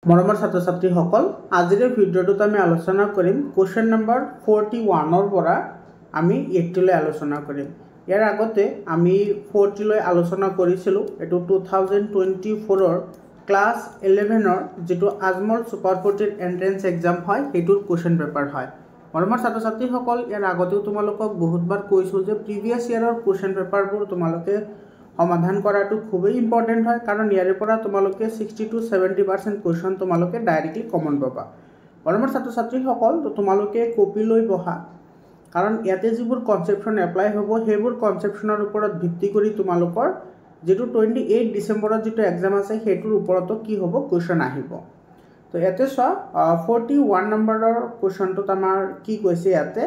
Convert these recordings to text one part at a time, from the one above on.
মৰমৰ ছাত্ৰ ছাত্ৰীসকল আজিৰ ভিডিঅ'টোত আমি আলোচনা কৰিম কোৱেশ্চন নম্বৰ 41 ৰ পৰা আমি 80 লৈ আলোচনা কৰিম। ইয়াৰ আগতে আমি 40 লৈ আলোচনা কৰিছিলো। এটো 2024 ৰ ক্লাছ 11 ৰ যেটো আজমল সুপাৰ 40 এন্ট্ৰেন্স এক্সাম হয় হেতুৰ কোৱেশ্চন পেপাৰ হয়। মৰমৰ ছাত্ৰ ছাত্ৰীসকল ইয়াৰ আগতেও তোমালোকক বহুতবাৰ কৈছো যে প্ৰিভিয়াস ইয়াৰৰ কোৱেশ্চন পেপাৰবোৰ তোমালোকে সমাধান কৰাটো খুবই ইম্পৰ্টেন্ট হয়, কাৰণ ইয়াৰ পৰা তোমালোকে 60 to 70% কোৱেশ্চন তোমালোকে ডাইৰেক্টলি কমন পাবা। মৰমৰ ছাত্ৰ ছাত্ৰীসকল তো তোমালোকে কপি লৈ বহা, কাৰণ ইয়াতে যিবোৰ কনসেপশন এপ্লাই হ'ব সেইবোৰ কনসেপশনৰ ওপৰত ভিত্তি কৰি তোমালোকৰ যেটো 28 ডিসেম্বৰত যেটো এক্সাম আছে হেতুৰ ওপৰতো কি হ'ব কোৱেশ্চন আহিব। তো ইয়াতে চোৱা 41 নম্বৰৰ কোৱেশ্চনটো আমাৰ কি কৈছে ইয়াতে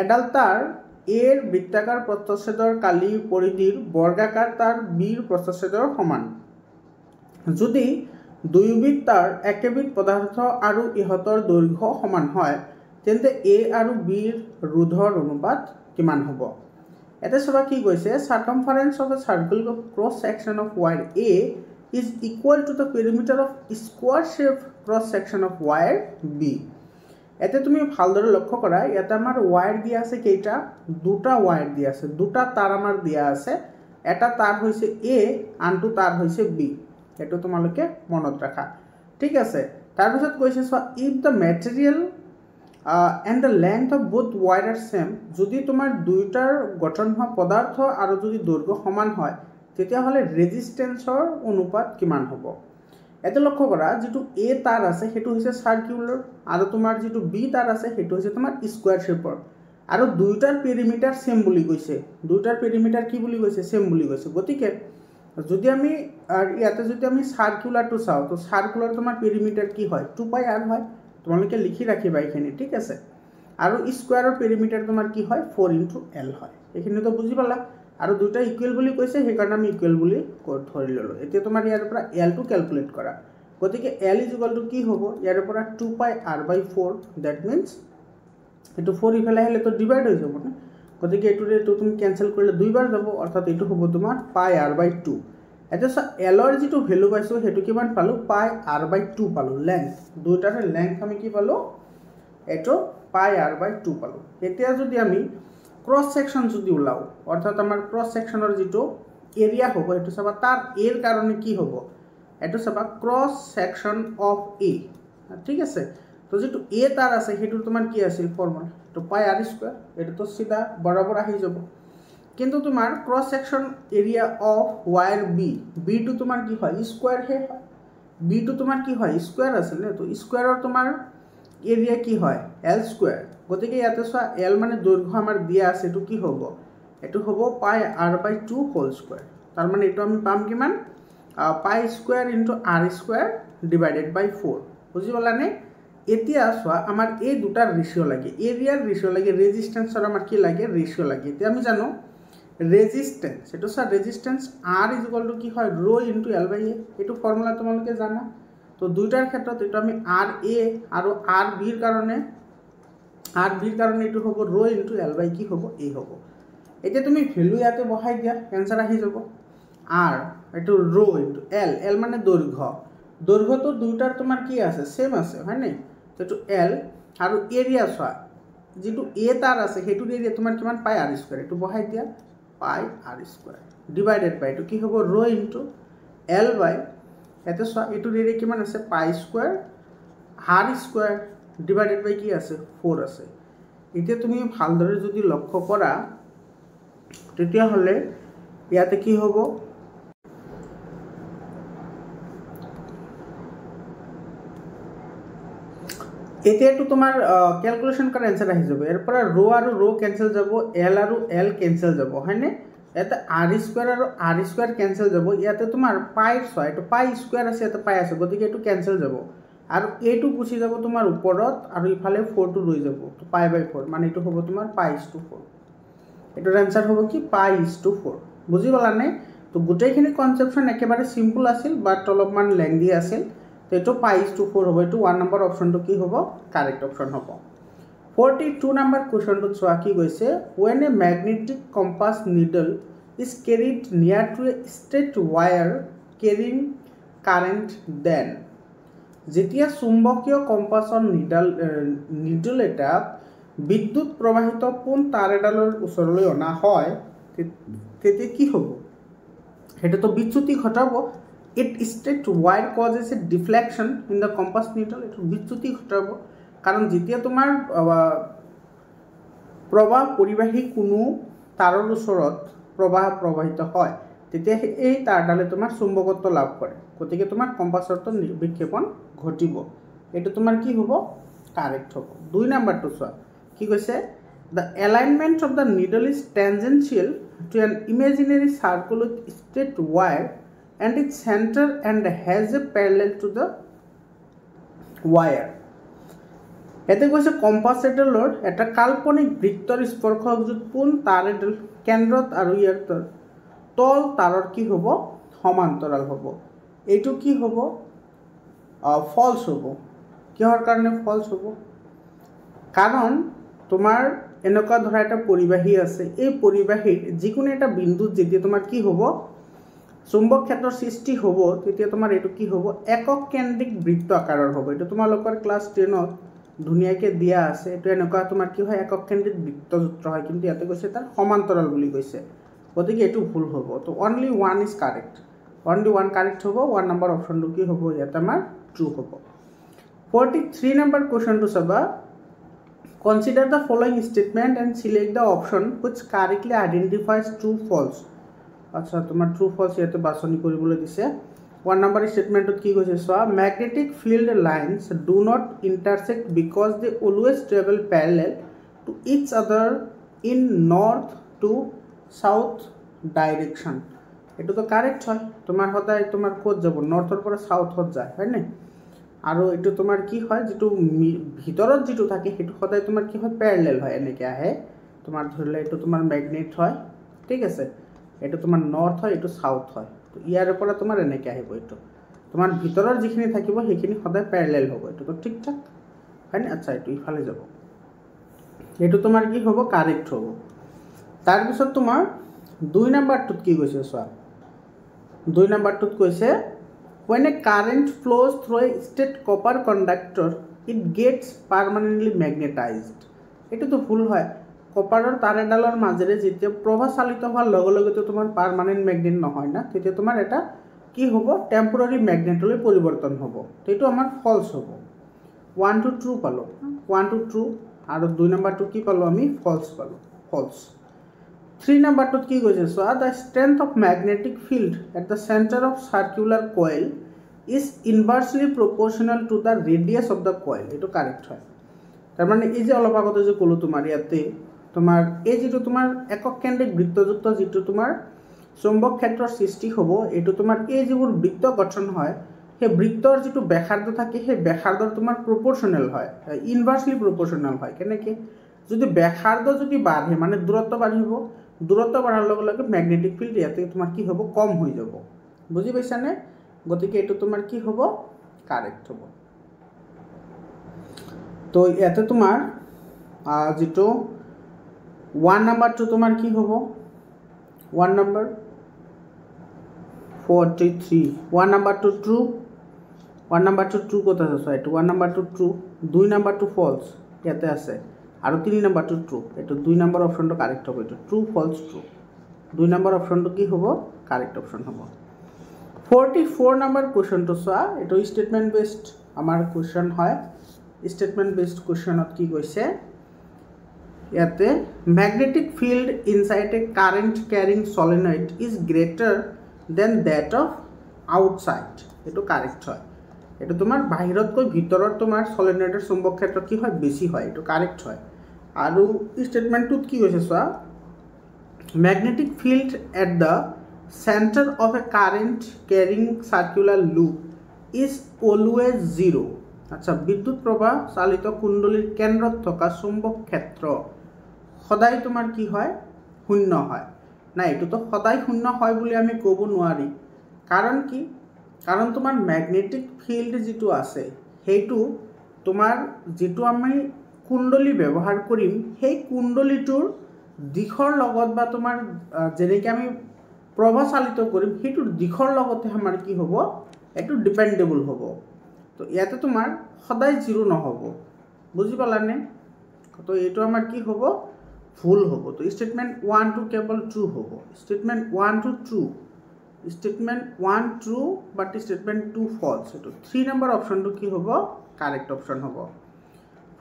এডালতাৰ এৰ বৃত্তাকাৰ প্ৰস্থচ্ছেদৰ কালি পৰিধিৰ বৰ্গাকাৰ তাৰ বিৰ প্ৰস্থচ্ছেদৰ সমান। যদি দুয়োবিধ তাৰ একেবিধ পদাৰ্থ আৰু ইহতৰ দৈৰ্ঘ্য সমান হয় তেন্তে এ আৰু বিৰ ৰোধৰ অনুপাত কিমান হ'ব। এটা সবা কি কৈছে circumference of a circle of cross section of wire A is equal to the perimeter of square shape cross section of wire B. এতে তুমি ভালদৰে লক্ষ্য কৰা ইয়াতে আমাৰ ওয়্যাৰ দিয়া আছে কেইটা দুটা ওয়্যাৰ দিয়া আছে, দুটা তাৰ আমাৰ দিয়া আছে, এটা তাৰ হৈছে এ আনটো তাৰ হৈছে বি। এটো তোমালোকে মনত ৰাখা, ঠিক আছে। তাৰ পিছত কৈছে so if the material and the length of both wire are same, যদি তোমাৰ দুইটাৰ গঠন হোৱা পদাৰ্থ আৰু যদি দৈৰ্ঘ্য সমান হয় তেতিয়া হলে ৰেজিস্ট্যান্সৰ অনুপাত কিমান হ'ব। এতে লক্ষ্য কৰা যেটো এ তাৰ আছে হেতু হৈছে সাৰ্কুলাৰ আৰু তোমাৰ যেটো বি তাৰ আছে হেতু হৈছে তোমাৰ স্কয়াৰ শেপৰ, আৰু দুইটাৰ পেৰিমিটাৰ সেম বুলি কৈছে, দুইটাৰ পেৰিমিটাৰ কি বুলি কৈছে সেম বুলি কৈছে। গতিকে যদি আমি ইয়াতে যদি আমি সার্কুলারটো চাও তো সার্কুলার তোমাৰ পেৰিমিটাৰ কি হয় 2πr হয়, তোমালোকে লিখি ৰাখিবা এইখিনি, ঠিক আছে। আৰু স্কয়াৰৰ পেৰিমিটাৰ তোমাৰ কি হয় 4 * l হয়। এইখিনি তো বুজি পালা। আৰু দুটা ইকুৱেল বুলি কৈছে সেইকাৰণে আমি ইকুৱেল বুলি ধৰি ললো। এতিয়া তোমাৰ ইয়াৰ পৰা l টো ক্যালকুলেট কৰা। গতিকে l = কি হ'ব ইয়াৰ পৰা 2πr/4, দ্যাট মিন্স এটো 4 ইফালে হলে তো ডিভাইড হৈ যাব না। গতিকে এটোৰে তো তুমি ক্যান্সেল কৰিলে দুইবাৰ যাব, অৰ্থাৎ এটো হ'ব তোমাৰ πr/2। এটা l ৰ যেটো ভ্যালু পাইছো হেতু কিমান পালো πr/2 পালো। লেংথ দুইটাৰে লেংথ আমি কি পালো এটো πr/2 পালো। এতিয়া যদি আমি ক্রস সেকশন যদি উলাও অর্থাৎ আমার ক্রস সেকশনৰ যেটো এরিয়া হ'ব এটো সবা তার এর কারণে কি হ'ব এটো সবা ক্রস সেকশন অফ এ, ঠিক আছে। তো যেটো এ তার আছে হেতু তোমার কি আছে ফর্মুলা তো πr², এটা তো সিধা বরাবর আহি যাব। কিন্তু তোমার cross section area of wire B, B two তোমার কি হয় স্কয়ার হে হয়, বি টু তোমার কি হয় স্কয়ার আছে না, তো স্কয়াৰৰ তোমাৰ এৰিয়া কি হয় l²। গতিকে ইয়াতে চোৱা l মানে দৈৰ্ঘ্য আমাৰ দিয়া আছে, এটো কি হ'ব এটো হ'ব πr/2 হোল স্কয়ার। তাৰ মানে এটো আমি পাম কিমান π² * r² ডিভাইডেড বাই 4। বুজি পালানে। এতিয়া চোৱা আমাৰ এই দুটাৰ ৰেশিও লাগে, এৰিয়াৰ ৰেশিও লাগে, ৰেজিস্ট্যান্সৰ আমাৰ কি লাগে ৰেশিও লাগে। এতিয়া আমি জানো ৰেজিস্ট্যান্স এটো চোৱা ৰেজিস্ট্যান্স r = কি হয় ρ * l/a, এটো ফৰ্মুলা তোমালোকে জানা। তো দুইটাৰ ক্ষেত্ৰত এটো আমি RA আৰু RB ৰ কাৰণে এটো হ'ব ρ * l/a কি হ'ব a হ'ব। এতিয়া তুমি ভ্যালু ইয়াতে বহাই দিয়া आंसर আহি যাব r এটো ρ * l, l মানে দৈৰ্ঘ্য, দৈৰ্ঘ্য তো দুইটাৰ তোমাৰ কি আছে সেম আছে হয় নাই। তো এটো l আৰু এৰিয়া চোৱা যেটো a তাৰ আছে হেতুৰ এৰিয়া তোমাৰ কিমান πr², এটো বহাই দিয়া πr² ডিভাইডেড বাই এটো কি হ'ব ρ * l/, এতে চোৱা এটোৰ এৰিয়া কিমান আছে π² r² ডিভাইডেড বাই কি আছে 4 আছে। এতিয়া তুমি ভালদৰে যদি লক্ষ্য কৰা তেতিয়া হলে ইয়াতে কি হ'ব এতিয়াটো তোমাৰ ক্যালকুলেশন কৰা आंसर আহি যাব। এৰ পৰা ρ আৰু ρ ক্যান্সেল যাব, l আৰু l ক্যান্সেল যাব হয় নে। এটা r² আৰু r² ক্যান্সেল যাব। ইয়াতে তোমাৰ পাই ছয় এটো π² আছে, এটা পাই আছে, গতিকে এটো ক্যান্সেল যাব আৰু এটো গুছি যাব তোমাৰ ওপৰত আৰু ইফালে 4 টো ৰৈ যাব। তো π/4 মানে এটো হ'ব তোমাৰ π/4। এটোৰ आंसर হ'ব কি π/4। বুজি পালানে। তো গোটেইখিনি কনসেপশন একেবাৰে সিম্পল আছিল বাট অলপমান লেংদি আছিল। তো এটো π/4 হ'ব। এটো 1 নম্বৰ অপশনটো কি হ'ব কাৰেক্ট অপশন হ'ব। 42 নম্বৰ কোৱেশ্চনটো চোৱা কি কৈছে when a magnetic compass needle is carried near to a straight wire carrying current then যেতিয়া চুম্বকীয় কম্পাছৰ নিডল এটাত বিদ্যুৎ প্ৰবাহিত পোন তাৰ এডালৰ ওচৰলৈ অনা হয় তেতিয়া কি হ'ব সেটাতো বিচ্যুতি ঘটাব it straight wide causes A deflection in the compass needle এটা বিচ্যুতি ঘটাব কারণ যেতিয়া তোমাৰ প্ৰবাহ পৰিবাহী কোনো তাৰৰ ওচৰত প্ৰবাহিত হয় তেতিয়া এই তাৰডালে তোমাৰ চুম্বকত্ব লাভ কৰে গতিকে তোমাৰ কম্পাছৰটো বিক্ষেপণ ঘটিব এটা তোমাৰ কি হ'ব কাৰেক্ট হ'ব 2 নম্বৰটো চোৱা কি কৈছে the alignment of the needle is tangential to an imaginary circle with straight wire and its center and has a parallel to the wire এতে কৈছে কম্পাছ এডালৰ এটা কাল্পনিক বৃত্তৰ স্পৰ্শযুক্ত পোন তাৰ এডাল কেন্দ্ৰত আৰু ইয়াৰ তল তাৰৰ কি হ'ব সমান্তৰাল হ'ব এইটো কি হ'ব ফলছ হ'ব কিহৰ কাৰণে ফলছ হ'ব কাৰণ তোমাৰ এনেকুৱা ধৰা এটা পৰিবাহী আছে এই পৰিবাহীৰ যিকোনো এটা বিন্দুত যেতিয়া তোমাৰ কি হ'ব চুম্বক ক্ষেত্ৰৰ সৃষ্টি হ'ব তেতিয়া তোমাৰ এইটো কি হ'ব একক কেন্দ্ৰিক বৃত্ত আকাৰৰ হ'ব এইটো তোমালোকৰ ক্লাছ 10ত ধুনিয়াকে দিয়া আছে এটো এনেকুৱা তোমাৰ কি হয় একক কেন্দ্ৰিক বৃত্তযুক্ত হয় কিন্তু ইয়াতে কৈছে তাৰ সমান্তৰাল বুলি কৈছে গতিকে এটো ভুল হ'ব তো only one is correct only one correct হ'ব 1 নম্বৰ অপশনটো কি হ'ব ইয়াতে আমাৰ ট্ৰু হ'ব 43 নম্বৰ কোৱেশ্চনটো চাবা Consider the following statement and select the option which correctly identifies true false. আচ্ছা তোমার true false ইয়াতে বাছনি কৰিবলৈ দিছে 1 নম্বৰ স্টেটমেন্টত কি কৈছে so magnetic field lines do not intersect because they always travel parallel to each other in north to south direction. এটা তো কারেক্ট হয় তোমার সদায় তোমার কোড যাব নৰ্থৰ পৰা সাউথত যায় হয় না আৰু এটো তোমাৰ কি হয় যেটো ভিতৰত যেটো থাকে হেতু সদায় তোমাৰ কি হয় প্যাৰালাল হয় এনেকে আহে তোমাৰ ধৰিলে এটো তোমাৰ ম্যাগনেট হয় ঠিক আছে এটো তোমাৰ নৰ্থ হয় এটো সাউথ হয় তো ইয়াৰ পৰা তোমাৰ এনেকে আহিব এটো তোমাৰ ভিতৰৰ যিখিনি থাকিব হেখিনি সদায় প্যারালাল হ'ব এটো তো ঠিকঠাক হয় না আচ্ছা এটো ইফালে যাব এটো তোমাৰ কি হ'ব কাৰেক্ট হ'ব তাৰ পিছত তোমাৰ 2 নম্বৰটোত কি কৈছে চোৱা 2 নম্বৰটোত কৈছে When a current flows through a straight copper conductor, it gets permanently magnetized. এটা তো ভুল হয় কপাৰৰ তাৰ এডালৰ মাজেৰে যেতিয়া প্ৰবাহ চালিত হোৱাৰ লগে লগে তো তোমাৰ পাৰ্মানেন্ট ম্যাগনেট নহয় না তেতিয়া তোমাৰ এটা কি হ'ব টেম্পোৰাৰি ম্যাগনেটলৈ পৰিৱৰ্তন হ'ব সেইটো আমাৰ ফলছ হ'ব 1 to ট্ৰু পালো 1 to ট্ৰু আৰু 2 নম্বৰটো কি পালো আমি ফলছ পালো ফলছ 3 নম্বৰটোত কি কৈছে so the strength of magnetic field at the center of circular coil is inversely proportional to the radius of the coil এটো কারেক্ট হয় তার মানে এই যে অলপ আগতে যে কলো তোমাৰ ইয়াতে তোমাৰ এই যেটো তোমাৰ একক কেন্দ্ৰিক বৃত্তযুক্ত যেটো তোমাৰ চুম্বক ক্ষেত্ৰৰ সৃষ্টি হ'ব এটো তোমাৰ এই যেবোৰ বৃত্ত গঠন হয় হে বৃত্তৰ যেটো ব্যাসাৰ্ধ থাকে হে ব্যাসাৰ্ধৰ তোমাৰ প্ৰপোৰ্শনাল হয় ইনভাৰ্সলি প্ৰপোৰ্শনাল হয় কেনেকে যদি ব্যাসাৰ্ধ যদি বাঢ়ে মানে দূৰত্ব বাঢ়িব দূৰত্ব বাঢ়াৰ লগে লগে ম্যাগনেটিক ফিল্ড ইয়াতে তোমাৰ কি হ'ব কম হৈ যাব বুজি পাইছানে গতিকে এটো তোমাৰ কি হ'ব কাৰেক্ট হ'ব তো ইয়াতে তোমাৰ যেটো 1 নম্বৰটো তোমাৰ কি হ'ব 1 নম্বৰ 43 1 নম্বৰটো ট্ৰু 1 নম্বৰটো ট্ৰু কথা আছে এটো 1 নম্বৰটো ট্ৰু 2 নম্বৰটো ফলছ ইয়াতে আছে আৰু 3 নম্বৰটো ট্ৰু এটো 2 নম্বৰ অপশনটো কাৰেক্ট হ'ব এটো ট্ৰু ফলছ ট্ৰু 2 নম্বৰ অপশনটো কি হ'ব কাৰেক্ট অপশন হ'ব 44 নম্বৰ কোৱেশ্চনটো চোৱা এটো স্টেটমেন্ট বেসড আমাৰ কোৱেশ্চন হয় স্টেটমেন্ট বেসড কোৱেশ্চনত কি কৈছে ইয়াতে magnetic field inside A current carrying solenoid is greater than that of outside এটো কারেক্ট হয় এটো তোমাৰ বাহিৰতকৈ ভিতৰত তোমাৰ সলিনয়েডৰ চুম্বক ক্ষেত্ৰ কি হয় বেছি হয় এটো কাৰেক্ট হয় আৰু স্টেটমেন্টটোত কি কৈছে চোৱা magnetic field at the center of a current carrying circular loop is always zero আচ্ছা বিদ্যুৎ প্ৰবাহ চালিত কুণ্ডলীৰ কেন্দ্ৰত থকা চুম্বক ক্ষেত্ৰ সদায় তোমাৰ কি হয় শূন্য হয় না এটো তো সদায় শূন্য হয় বুলি আমি ক'ব নোৱাৰি কাৰণ কি কাৰণ তোমাৰ ম্যাগনেটিক ফিল্ড যেটো আছে হেতু তোমাৰ যেটো আমি কুণ্ডলী ব্যৱহাৰ কৰিম সেই কুণ্ডলীটোৰ দিশৰ লগত বা তোমাৰ যেনেকৈ আমি প্ৰবাহ চালিত কৰিম হেতুৰ দিশৰ লগতে আমাৰ কি হ'ব এটো ডিপেন্ডেবল হ'ব তো ইয়াতে তোমাৰ সদায় 0 নহ'ব বুজি পালানে তো এইটো আমাৰ কি হ'ব ভুল হ'ব তো স্টেটমেন্ট 1 টু কেৱল ট্ৰু হ'ব statement 1 two true statement 1 true but statement 2 false এটো 3 নম্বৰ অপশনটো কি হ'ব কাৰেক্ট অপশন হ'ব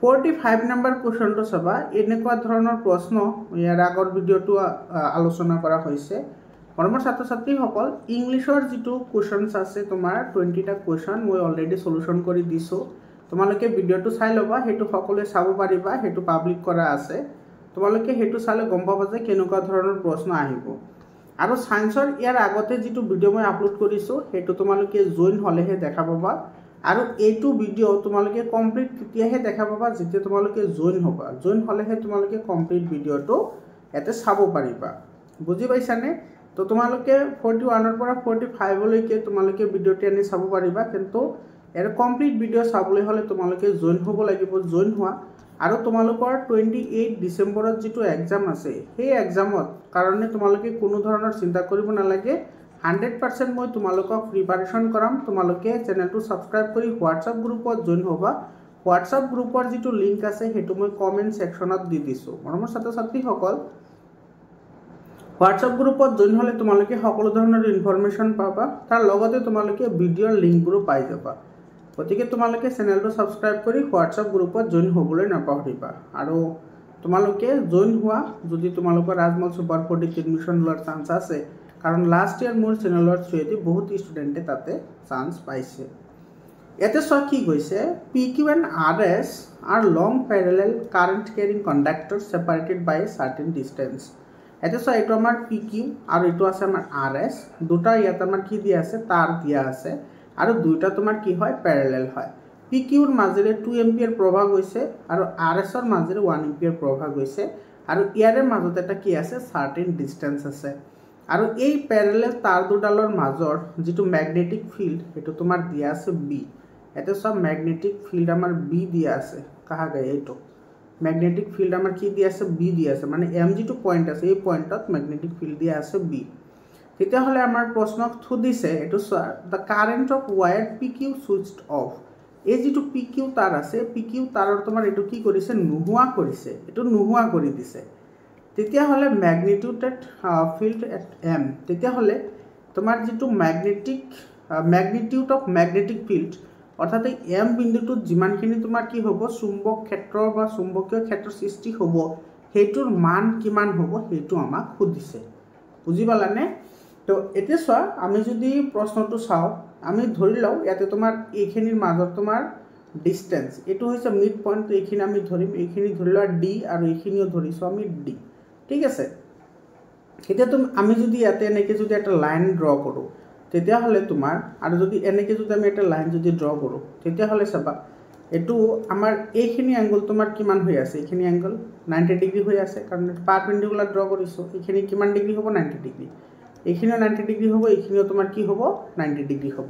45 নম্বৰ কোৱেশ্চনটো চাবা এনেকুৱা ধৰণৰ প্ৰশ্ন ইয়াৰ আগৰ ভিডিওটো আলোচনা কৰা হৈছে মৰমৰ ছাত্ৰ ছাত্ৰীসকল ইংলিছৰ যেটো কোৱেশ্চনছ আছে তোমাৰ 20টা কোৱেশ্চন মই অলৰেডি সলিউশন কৰি দিছো তোমালোকে ভিডিওটো চাই লবা হেতু সকলোৱে চাব পাৰিবা হেতু পাবলিক কৰা আছে তোমালোকে হেতু চালে গম পাবা যে কেনেকুৱা ধৰণৰ প্ৰশ্ন আহিব আৰু সায়েন্সৰ ইয়াৰ আগতে যেটো ভিডিও মই আপলোড কৰিছো হেতু তোমালোকে জয়েন হলেহে দেখা পাবা আৰু এইটো ভিডিও তোমালোকে কমপ্লিট তেতিয়াহে দেখা পাবা যেতিয়া তোমালোকে জয়েন হ'বা জয়েন হলেহে তোমালোকে কমপ্লিট ভিডিওটো এতে চাব পাৰিবা বুজি পাইছানে তো তোমালোকে 41 ৰ পৰা 45 লৈকে তোমালোকে ভিডিওটি আনি চাব পাৰিবা কিন্তু এৰ কমপ্লিট ভিডিও চাবলৈ হলে তোমালোকে জয়েন হ'ব লাগিব জয়েন হোৱা আৰু তোমালোকৰ 28 ডিসেম্বৰত যেটো এক্সাম আছে সেই এক্সামত কাৰণে তোমালোকে কোনো ধৰণৰ চিন্তা কৰিব নালাগে 100% মই তোমালোকক প্ৰিপাৰেচন কৰাম তোমালোকে চেনেলটো সাবস্ক্ৰাইব কৰি WhatsApp গ্ৰুপত জয়েন হ'বা WhatsApp গ্ৰুপৰ যেটো লিংক আছে হেতু মই কমেন্ট সেকশনত দি দিছো মৰমৰ ছাত্ৰ ছাত্ৰীসকল WhatsApp গ্ৰুপত জয়েন হলে তোমালোকে সকলো ধৰণৰ ইনফৰমেশন পাবা তাৰ লগতে তোমালোকে ভিডিওৰ লিংকবোৰ পাই যাবা গতিকে তোমালোকে চেনেলটো সাবস্ক্ৰাইব কৰি WhatsApp গ্ৰুপত জয়েন হ'বলৈ নাপাহৰিবা আৰু তোমালোকে জয়েন হোৱা যদি তোমালোকৰ ৰাজমল সুপাৰ 40 এডমিশন লোৱাৰ চান্স আছে কাৰণ লাষ্ট ইয়াৰ মোৰ চেনেলৰ থ্ৰুৱেদি বহুত ষ্টুডেন্টে তাতে চান্স পাইছে এতে সব কি গৈছে PQ and RS are long parallel current carrying conductors separated by a certain distance এতে সব এটো আমাৰ PQ আৰু এটো আছে আমাৰ RS দুটা ইয়াত আমাৰ কি দিয়া আছে তাৰ দিয়া আছে আৰু দুইটা তোমাৰ কি হয় প্যাৰালাল হয় PQ ৰ মাজেৰে 2 এম্পিয়াৰ প্ৰবাহ গৈছে আৰু RS ৰ মাজেৰে 1 এম্পিয়াৰ প্ৰবাহ গৈছে আৰু ইয়াৰে মাজত এটা কি আছে সাৰ্টেন ডিসটেন্স আছে আৰু এই প্যাৰালাল তাৰ দুডালৰ মাজৰ যেটো ম্যাগনেটিক ফিল্ড এটো তোমাৰ দিয়া আছে B এতে সব ম্যাগনেটিক ফিল্ড আমাৰ B দিয়া আছে কাহা গয় এটো ম্যাগনেটিক ফিল্ড আমাৰ কি দিয়া আছে B দিয়া আছে মানে M যেটো পয়েন্ট আছে এই পয়েন্টত ম্যাগনেটিক ফিল্ড দিয়া আছে B তেতিয়া হলে আমাৰ প্ৰশ্নক থুদিছে এটো the current of wire PQ switched off এই যেটো PQ তার আছে PQ তাৰৰ তোমাৰ এটো কি কৰিছে নোহোৱা কৰিছে এটো নোহোৱা কৰি দিছে তেতিয়া হলে ম্যাগনিটিউড ফিল্ড এট M তেতিয়া হলে তোমাৰ যেটো ম্যাগনিটিউড অফ ম্যাগনেটিক ফিল্ড অৰ্থাৎ এই M বিন্দুটোত যিমানখিনি তোমাৰ কি হ'ব চুম্বক ক্ষেত্ৰ বা চুম্বকীয় ক্ষেত্ৰ সৃষ্টি হ'ব হেতুৰ মান কিমান হ'ব হেতু আমাক খুদিছে বুজি পালানে তো এতিয়া চোৱা আমি যদি প্ৰশ্নটো চাও আমি ধৰি লও ইয়াতে তোমাৰ এইখিনিৰ মাজত তোমাৰ ডিসটেন্স এটো হৈছে মিড পয়েন্ট এইখিনি আমি ধৰিম এইখিনি ধৰি লোৱা D আৰু এইখিনিও ধৰিছো আমি D ঠিক আছে এতিয়া তুমি আমি যদি ইয়াতে এনেকে যদি একটা লাইন ড্ৰ কৰো তেতিয়া হলে তোমাৰ আৰু যদি এনেকে যদি আমি একটা লাইন যদি ড্ৰ কৰো তেতিয়া হলে চাবা এটো আমাৰ এইখিনি এংগল তোমাৰ কিমান হৈ আছে এইখিনি এংগল 90 ডিগ্ৰী হৈ আছে কাৰণ পাৰপেন্ডিকুলাৰ ড্ৰ কৰিছো এইখিনি কিমান ডিগ্ৰী হ'ব 90 ডিগ্ৰী এইখিনিও 90 ডিগ্ৰী হ'ব এইখিনিও তোমাৰ কি হ'ব 90 ডিগ্ৰী হ'ব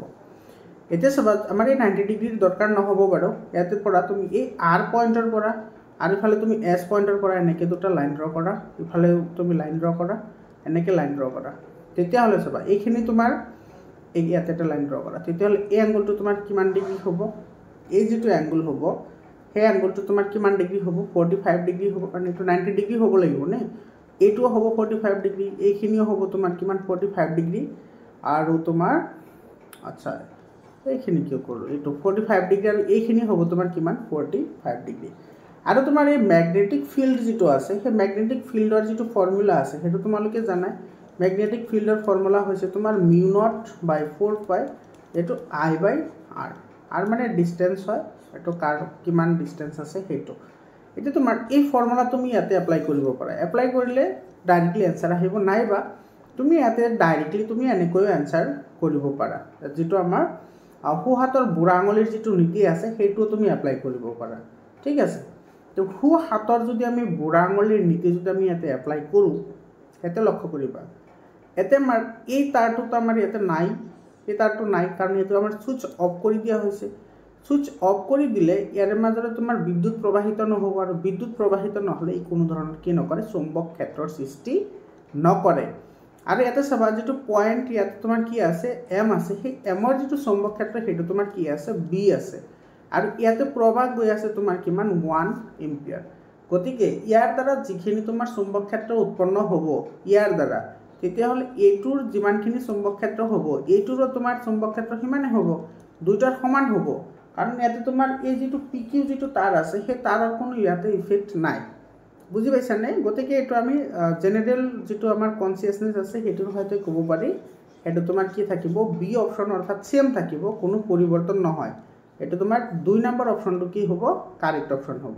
এতিয়া চাবা আমাৰ এই 90 ডিগ্ৰীৰ দৰকাৰ নহব বাৰু ইয়াতে পৰা তুমি এই R পয়েন্টৰ পৰা আৰু ইফালে তুমি S পয়েন্টৰ পৰা এনেকে দুটা লাইন ড্ৰ কৰা ইফালে তুমি লাইন ড্ৰ কৰা এনেকে লাইন ড্ৰ কৰা তেতিয়া হলে চাবা এইখিনি তোমাৰ এই ইয়াতে এটা লাইন ড্ৰ কৰা তেতিয়া হলে এই এংগলটো তোমাৰ কিমান ডিগ্ৰী হ'ব এই যেটো এংগল হ'ব সেই এংগলটো তোমাৰ কিমান ডিগ্ৰী হ'ব 45 ডিগ্ৰী হ'ব কাৰণ এটো 90 ডিগ্ৰী হ'ব লাগিব নে এটো হ'ব 45 ডিগ্ৰী এইখিনিও হ'ব তোমাৰ কিমান 45 ডিগ্ৰী আৰু তোমাৰ আচ্ছা এইখিনি কি কৰলো এটো 45 ডিগ্ৰী আৰু এইখিনি হ'ব তোমাৰ কিমান 45 ডিগ্ৰী আৰু তোমাৰ এই ম্যাগনেটিক ফিল্ড যেটো আছে সেই ম্যাগনেটিক ফিল্ডৰ যেটো ফৰ্মুলা আছে হেতু তোমালোকে জানাই ম্যাগনেটিক ফিল্ডৰ ফৰ্মুলা হৈছে তোমাৰ μ0/4 পাই এটো I/r আর মানে ডিসটেন্স হয় এটো কার কিমান ডিসটেন্স আছে হেতু এটা তোমাৰ এই ফৰ্মুলা তুমি ইয়াতে এপ্লাই কৰিব পাৰা এপ্লাই কৰিলে ডাইৰেক্টলি आंसर আহিব নাইবা তুমি ইয়াতে ডাইৰেক্টলি তুমি এনেকৈ आंसर কৰিব পাৰা যেটো আমাৰ হু হাতৰ বুঢ়া আঙুলিৰ যেটো নীতি আছে হেতু তুমি এপ্লাই কৰিব পাৰা ঠিক আছে তো হু হাতৰ যদি আমি বুঢ়া আঙুলিৰ নীতি যদি আমি ইয়াতে এপ্লাই কৰো এতে লক্ষ্য কৰিবা এতে মাৰ এই তাৰটো তো আমাৰ ইয়াতে নাই এই তাৰটো নাই কাৰণ এটো আমাৰ সুইচ অফ কৰি দিয়া হৈছে সুইচ অফ কৰি দিলে ইয়াৰ মাজৰে তোমাৰ বিদ্যুৎ প্ৰবাহিত নহব আৰু বিদ্যুৎ প্ৰবাহিত নহলে ই কোনো ধৰণৰ কি নকৰে চুম্বক ক্ষেত্ৰৰ সৃষ্টি নকৰে আৰু ইয়াতে চাবা যেটো পয়েন্ট ইয়াতে তোমাৰ কি আছে m আছে সেই m ৰ যেটো চুম্বক ক্ষেত্ৰ হেতু তোমাৰ কি আছে b আছে আৰু ইয়াতে প্ৰবাহ গৈ আছে তোমাৰ কিমান 1 এম্পিয়াৰ গতিকে ইয়াৰ দ্বাৰা যিখিনি তোমাৰ চুম্বক ক্ষেত্ৰ উৎপন্ন হ'ব ইয়াৰ দ্বাৰা তেতিয়া হলে এটোৰ যিমানখিনি চুম্বক ক্ষেত্ৰ হ'ব এটোৰো তোমাৰ চুম্বক ক্ষেত্ৰ কিমানে হ'ব দুইটাৰ সমান হ'ব কাৰণ ইয়াতে তোমাৰ এই যেটো pq যেটো তাৰ আছে সেই তাৰৰ কোনো ইয়াতে ইফেক্ট নাই বুজি পাইছা নে গতিকে এটো আমি জেনাৰেল যেটো আমাৰ কনসিয়াসনেস আছে হেতুৰ হয়তো ক'ব পাৰি এটো তোমাৰ কি থাকিব বি অপচন অৰ্থাৎ সেম থাকিব কোনো পৰিৱৰ্তন নহয় এটো তোমাৰ 2 নম্বৰ অপচনটো কি হ'ব কাৰেক্ট অপচন হ'ব